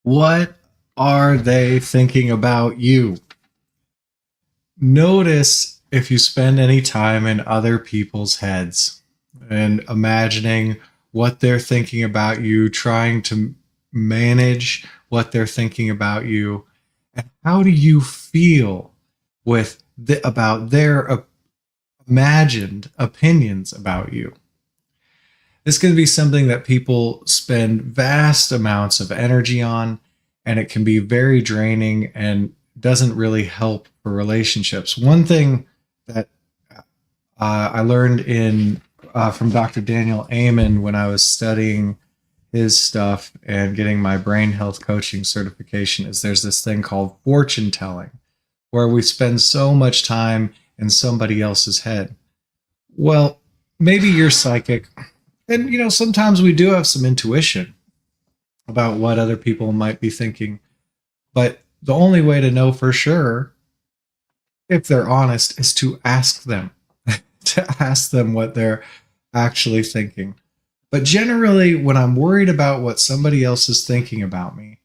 What are they thinking about you? Notice if you spend any time in other people's heads and imagining what they're thinking about you, trying to manage what they're thinking about you. And how do you feel about their imagined opinions about you? This can be something that people spend vast amounts of energy on, and it can be very draining and doesn't really help for relationships. One thing that I learned in from Dr. Daniel Amen when I was studying his stuff and getting my brain health coaching certification is there's this thing called fortune telling, where we spend so much time in somebody else's head. Well, maybe you're psychic, and sometimes we do have some intuition about what other people might be thinking, but the only way to know for sure if they're honest is to ask them to ask them what they're actually thinking. But generally, when I'm worried about what somebody else is thinking about me,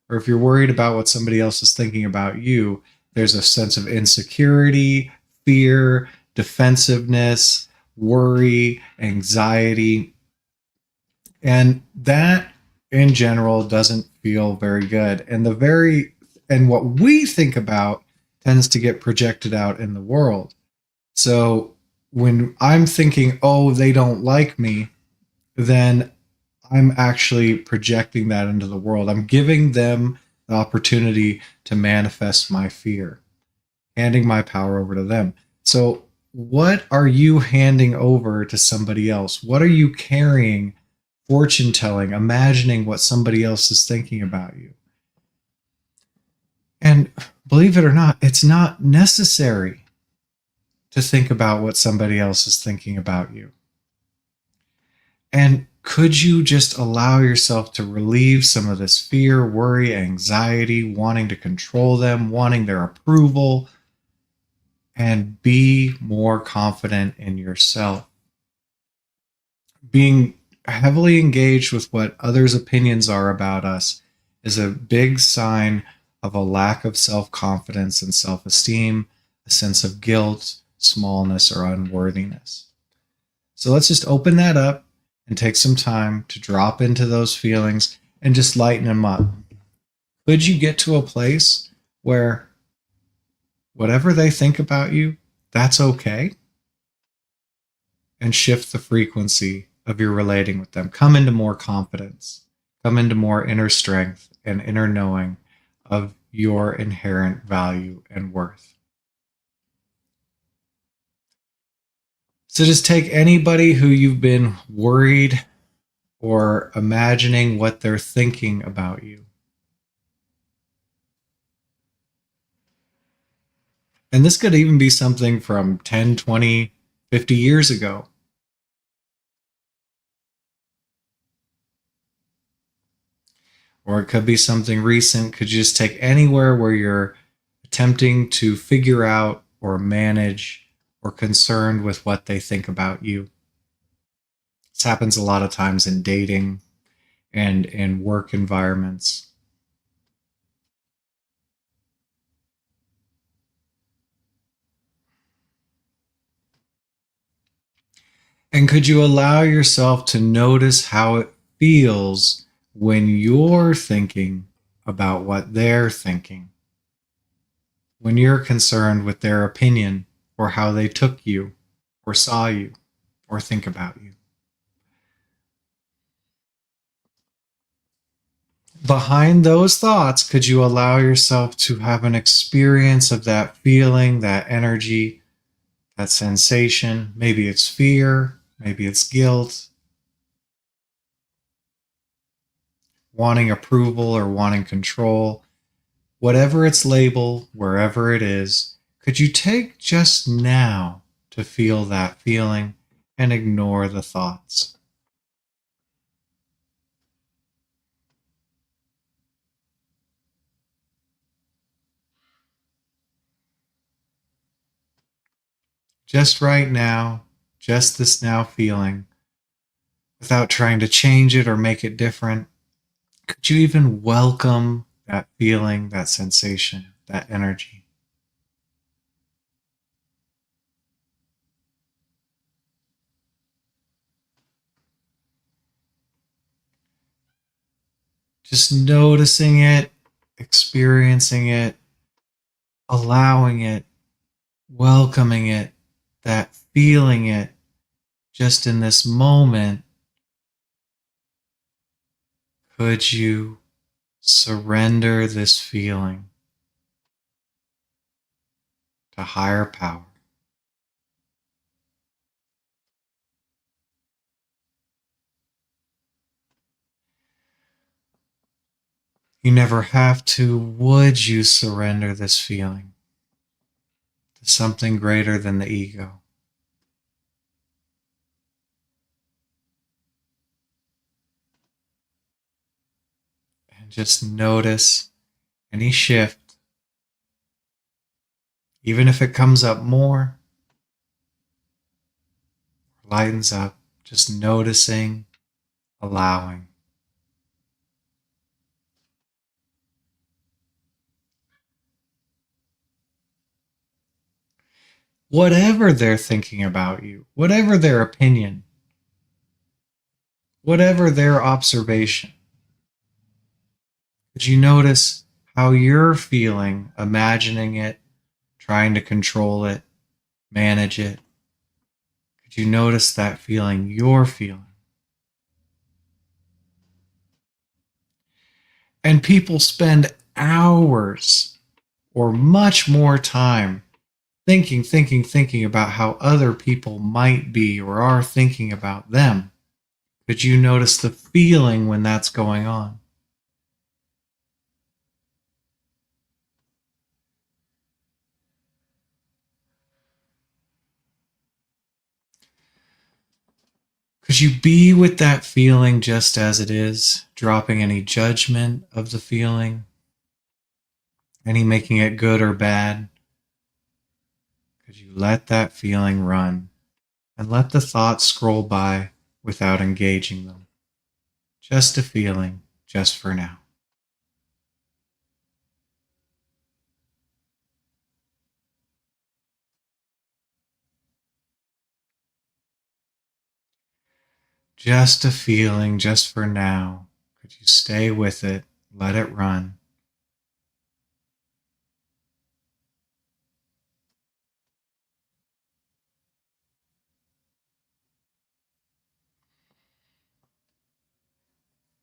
or if you're worried about what somebody else is thinking about you, there's a sense of insecurity, fear, defensiveness, worry, anxiety. And that in general doesn't feel very good. And what we think about tends to get projected out in the world. So when I'm thinking, oh, they don't like me, then I'm actually projecting that into the world. I'm giving them the opportunity to manifest my fear, handing my power over to them. So, what are you handing over to somebody else? What are you carrying, fortune telling, imagining what somebody else is thinking about you? And believe it or not, it's not necessary to think about what somebody else is thinking about you. And could you just allow yourself to relieve some of this fear, worry, anxiety, wanting to control them, wanting their approval, and be more confident in yourself? Being heavily engaged with what others' opinions are about us is a big sign of a lack of self confidence and self esteem, a sense of guilt, smallness, or unworthiness. So let's just open that up and take some time to drop into those feelings and just lighten them up. Could you get to a place where whatever they think about you, that's okay? And shift the frequency of your relating with them. Come into more confidence, come into more inner strength and inner knowing of your inherent value and worth. So just take anybody who you've been worried or imagining what they're thinking about you. And this could even be something from 10, 20, 50 years ago. Or it could be something recent. Could you just take anywhere where you're attempting to figure out or manage or concerned with what they think about you? This happens a lot of times in dating and in work environments. And could you allow yourself to notice how it feels when you're thinking about what they're thinking? When you're concerned with their opinion or how they took you or saw you or think about you. Behind those thoughts, could you allow yourself to have an experience of that feeling, that energy, that sensation? Maybe it's fear, maybe it's guilt, wanting approval or wanting control. Whatever its label, wherever it is, could you take just now to feel that feeling and ignore the thoughts? Just right now, just this now feeling, without trying to change it or make it different. Could you even welcome that feeling, that sensation, that energy? Just noticing it, experiencing it, allowing it, welcoming it, that feeling it just in this moment. Could you surrender this feeling to higher power? You never have to. Would you surrender this feeling to something greater than the ego? And just notice any shift, even if it comes up more, lightens up, just noticing, allowing. Whatever they're thinking about you, whatever their opinion, whatever their observation, could you notice how you're feeling, imagining it, trying to control it, manage it? Could you notice that feeling you're feeling? And people spend hours or much more time thinking about how other people might be or are thinking about them. Could you notice the feeling when that's going on? Could you be with that feeling just as it is, dropping any judgment of the feeling, any making it good or bad? Could you let that feeling run and let the thoughts scroll by without engaging them? Just a feeling, just for now. Just a feeling, just for now. Could you stay with it, let it run?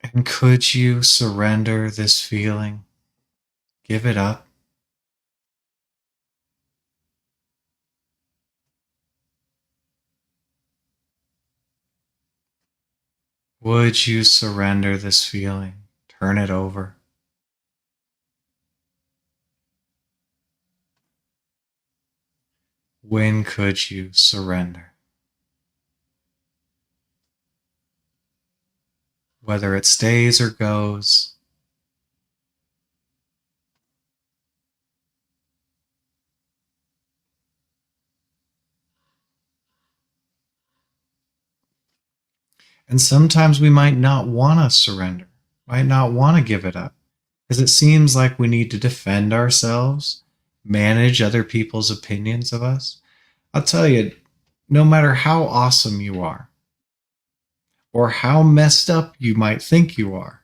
And could you surrender this feeling? Give it up? Would you surrender this feeling? Turn it over? When could you surrender? Whether it stays or goes, and sometimes we might not want to surrender, might not want to give it up, because it seems like we need to defend ourselves, manage other people's opinions of us. I'll tell you, no matter how awesome you are, or how messed up you might think you are,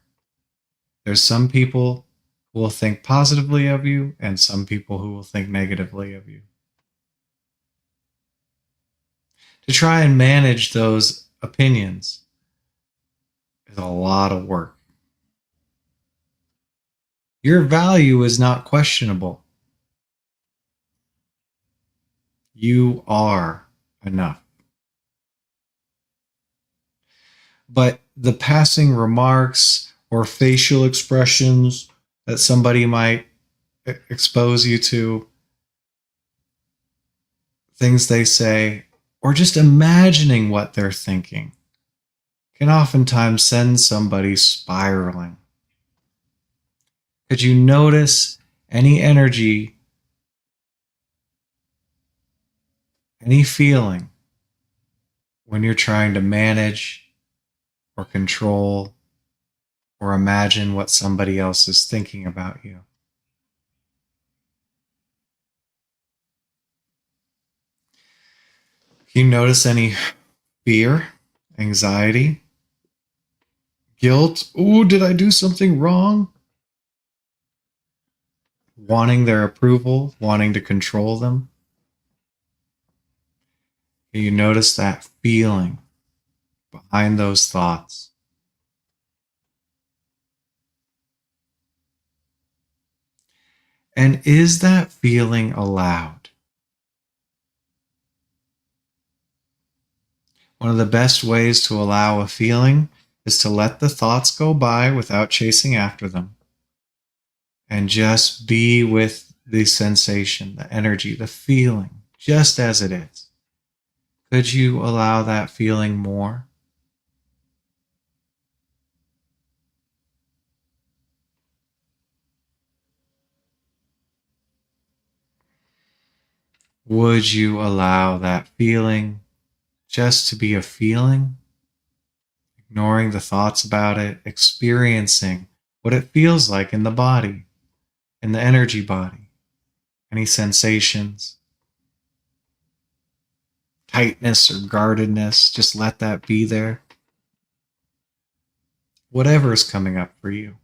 there's some people who will think positively of you and some people who will think negatively of you. To try and manage those opinions is a lot of work. Your value is not questionable. You are enough. But the passing remarks or facial expressions that somebody might expose you to, things they say, or just imagining what they're thinking, can oftentimes send somebody spiraling. Could you notice any energy, any feeling when you're trying to manage or control or imagine what somebody else is thinking about you. Can you notice any fear, anxiety, guilt? Ooh, did I do something wrong? Wanting their approval, wanting to control them. Can you notice that feeling behind those thoughts? And is that feeling allowed? One of the best ways to allow a feeling is to let the thoughts go by without chasing after them and just be with the sensation, the energy, the feeling, just as it is. Could you allow that feeling more? Would you allow that feeling just to be a feeling, ignoring the thoughts about it, experiencing what it feels like in the body, in the energy body, any sensations, tightness or guardedness, just let that be there. Whatever is coming up for you.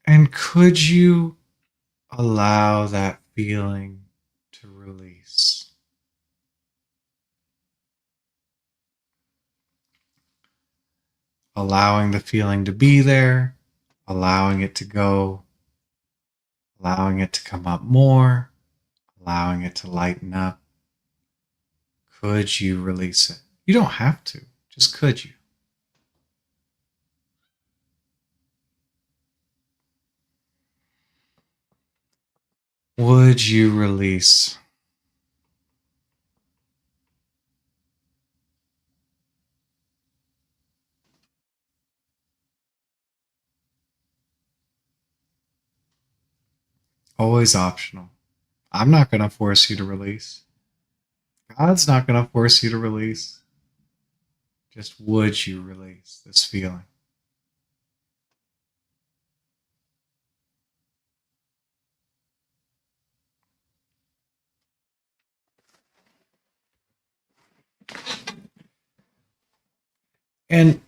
And could you allow that feeling to release? Allowing the feeling to be there, allowing it to go, allowing it to come up more, allowing it to lighten up. Could you release it? You don't have to, just could you? Would you release? Always optional. I'm not going to force you to release. God's not going to force you to release. Just would you release this feeling? And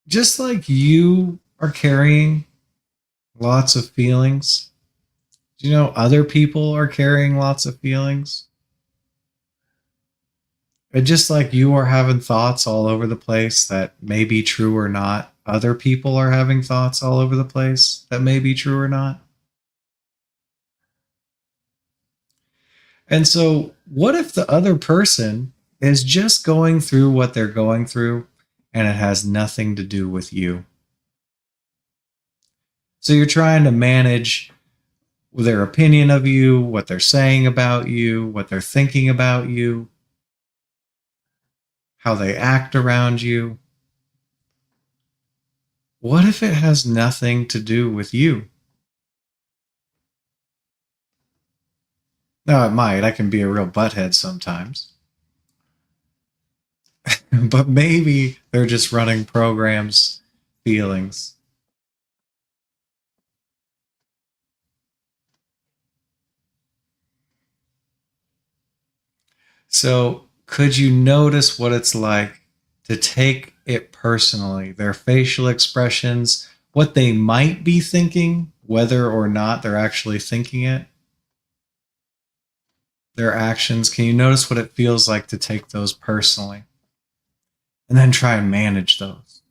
just like you are carrying lots of feelings, do you know other people are carrying lots of feelings? And just like you are having thoughts all over the place that may be true or not, other people are having thoughts all over the place that may be true or not. And so, what if the other person is just going through what they're going through and it has nothing to do with you? So, you're trying to manage their opinion of you, what they're saying about you, what they're thinking about you, how they act around you. What if it has nothing to do with you? Now, it might. I can be a real butthead sometimes. But maybe they're just running programs, feelings. So, could you notice what it's like to take it personally, their facial expressions, what they might be thinking, whether or not they're actually thinking it, their actions? Can you notice what it feels like to take those personally and then try and manage those?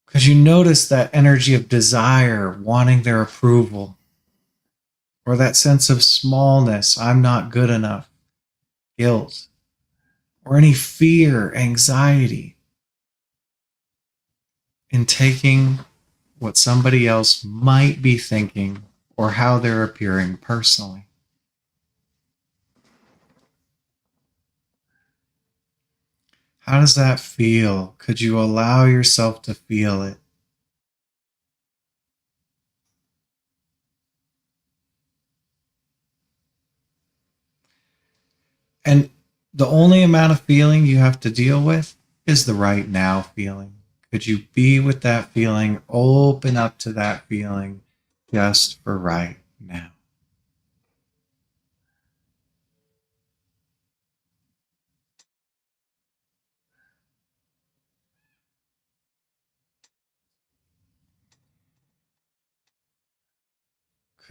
Could you notice that energy of desire, wanting their approval, or that sense of smallness, I'm not good enough, guilt, or any fear, anxiety in taking what somebody else might be thinking or how they're appearing personally? How does that feel? Could you allow yourself to feel it? And the only amount of feeling you have to deal with is the right now feeling. Could you be with that feeling? Open up to that feeling just for right now.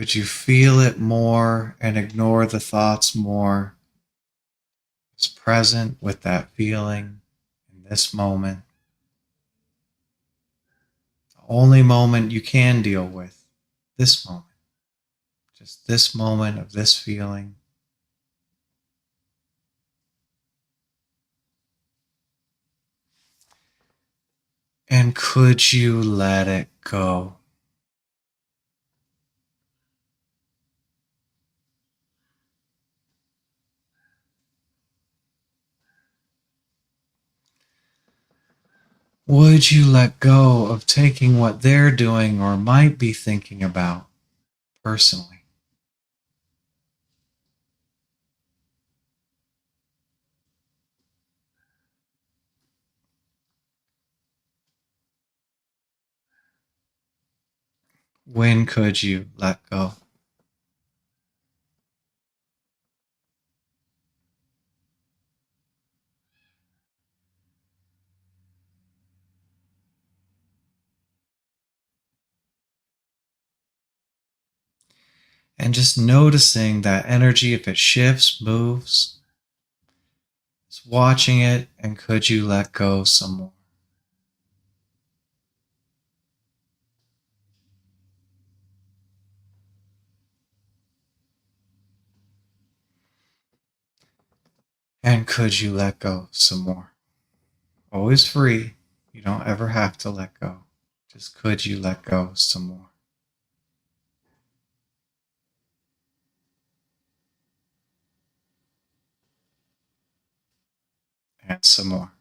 Could you feel it more and ignore the thoughts more? Just present with that feeling in this moment. The only moment you can deal with, this moment. Just this moment of this feeling. And could you let it go? Would you let go of taking what they're doing or might be thinking about personally? When could you let go? And just noticing that energy, if it shifts, moves, just watching it, and could you let go some more? And could you let go some more? Always free. You don't ever have to let go. Just could you let go some more and some more.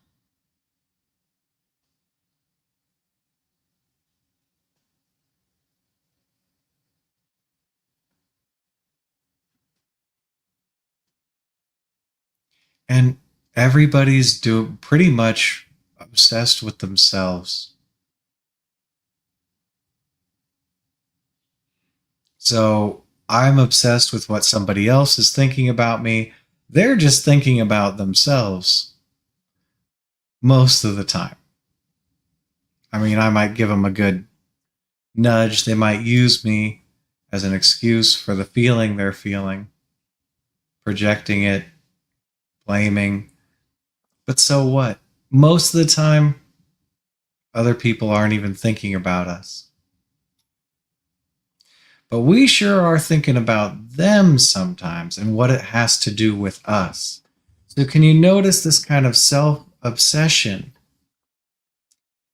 And everybody's pretty much obsessed with themselves. So I'm obsessed with what somebody else is thinking about me. They're just thinking about themselves most of the time. I mean, I might give them a good nudge. They might use me as an excuse for the feeling they're feeling, projecting it, blaming. But so what? Most of the time, other people aren't even thinking about us. But we sure are thinking about them sometimes and what it has to do with us. So, can you notice this kind of self obsession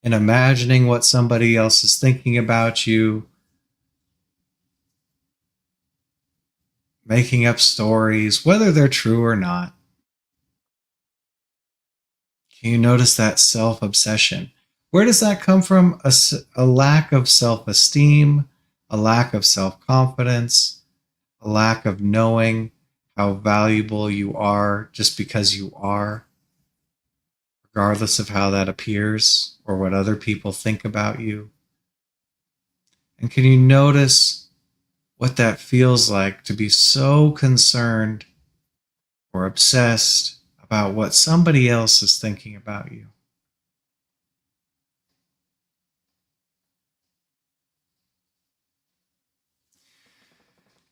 in imagining what somebody else is thinking about you, making up stories, whether they're true or not? Can you notice that self obsession? Where does that come from? A lack of self esteem, a lack of self confidence, a lack of knowing how valuable you are just because you are, regardless of how that appears or what other people think about you. And can you notice what that feels like to be so concerned or obsessed about what somebody else is thinking about you?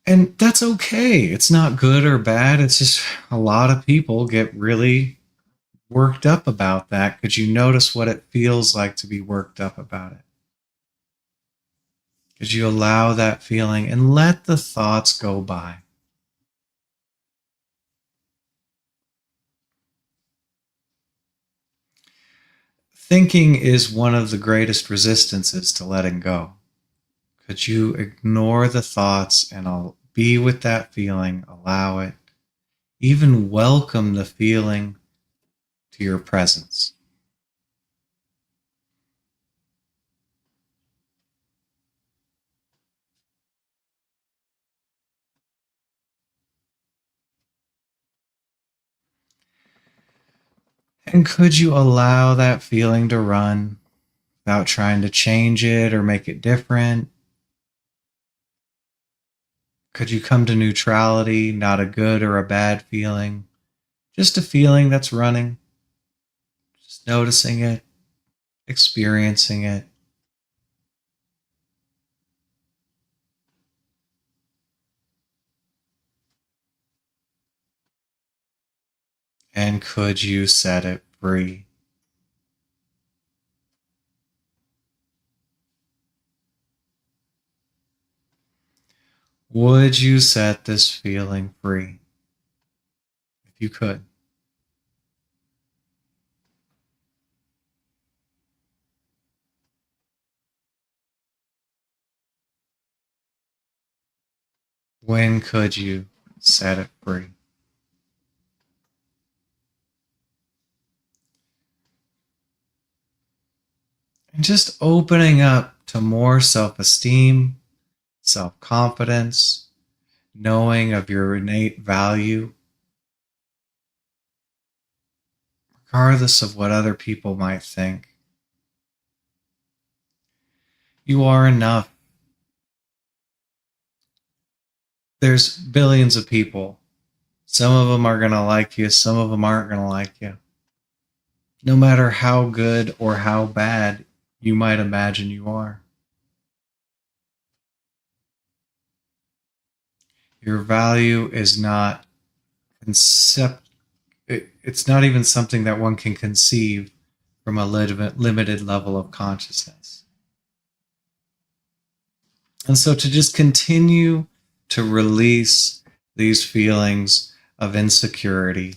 And that's okay. It's not good or bad. It's just a lot of people get really worked up about that. Could you notice what it feels like to be worked up about it? Could you allow that feeling and let the thoughts go by? Thinking is one of the greatest resistances to letting go. Could you ignore the thoughts and I'll be with that feeling, allow it, even welcome the feeling to your presence? And could you allow that feeling to run without trying to change it or make it different? Could you come to neutrality, not a good or a bad feeling, just a feeling that's running, just noticing it, experiencing it? And could you set it free? Would you set this feeling free if you could? When could you set it free? And just opening up to more self-esteem, self-confidence, knowing of your innate value, regardless of what other people might think. You are enough. There's billions of people. Some of them are going to like you, some of them aren't going to like you. No matter how good or how bad you might imagine you are. Your value is not it's not even something that one can conceive from a limited level of consciousness. And so to just continue to release these feelings of insecurity,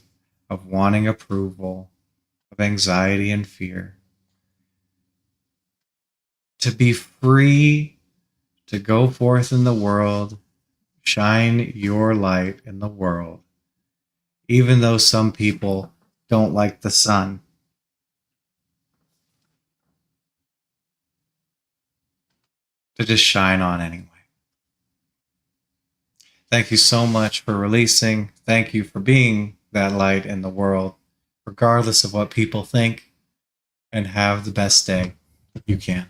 of wanting approval, of anxiety and fear, to be free to go forth in the world, shine your light in the world, even though some people don't like the sun. To just shine on anyway. Thank you so much for releasing. Thank you for being that light in the world, regardless of what people think, and have the best day you can.